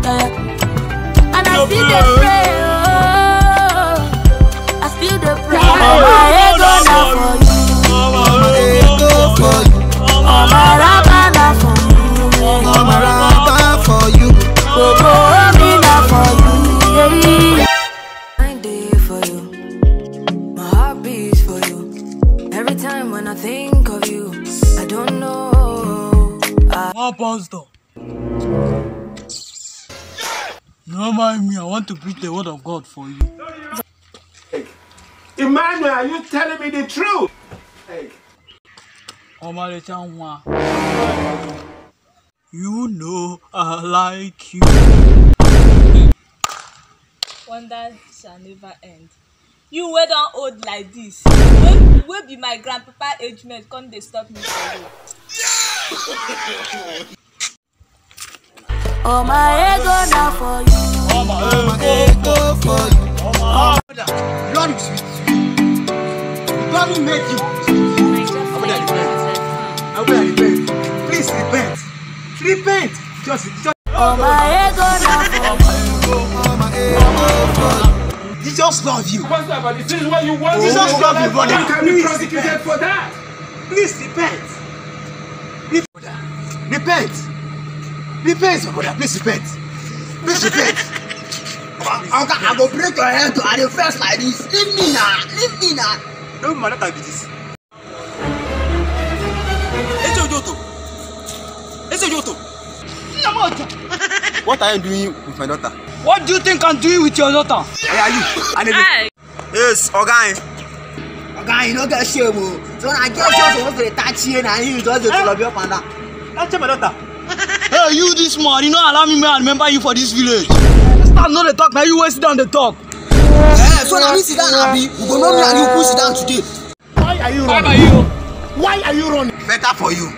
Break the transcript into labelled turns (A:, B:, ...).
A: And I still dey pray, I still dey pray. All my ego na for you, all my ego for you, all my raba na for you, all my raba for you, go me na for you.
B: I'm there for you, my heart beats for you. Every time when I think of you, I don't know.
C: Pastor. No mind me, I want to preach the word of God for you.
D: Emmanuel, are you telling me the truth? Hey.
C: You know I like you.
E: Wonders shall never end. You wey don old like this. Wey be my grandpapa age mate, come dey stop me for you.
A: All my ego now for you. All my ego for you.
F: God is with you. God will make you. I will repent. Please repent. Repent. Just.
A: All my ego now for you. All my ego for you.
F: Jesus love you.
D: What's that? But this is what you want.
F: Jesus love you, brother.
D: You can be prosecuted for that.
F: Please repent. Repent. Repent, my brother. Please repent. Please repent. I go break your head to at the first like this. Leave me now. Leave me now. No matter what this. What are you doing with my daughter?
C: What do you think I'm doing with your daughter?
F: Where are you?
E: Hi.
F: Yes, Oga. Oga, you don't get shame. So when I get you supposed to touch you and you just to love your panda. That's my daughter.
C: Hey, you this man, you don't allow me to remember you for this village. Start not the talk, now you sit down the talk.
F: So now we sit down, Abi. We go know me and you push it down today.
D: Why are you running?
F: Why are you running? Better for you.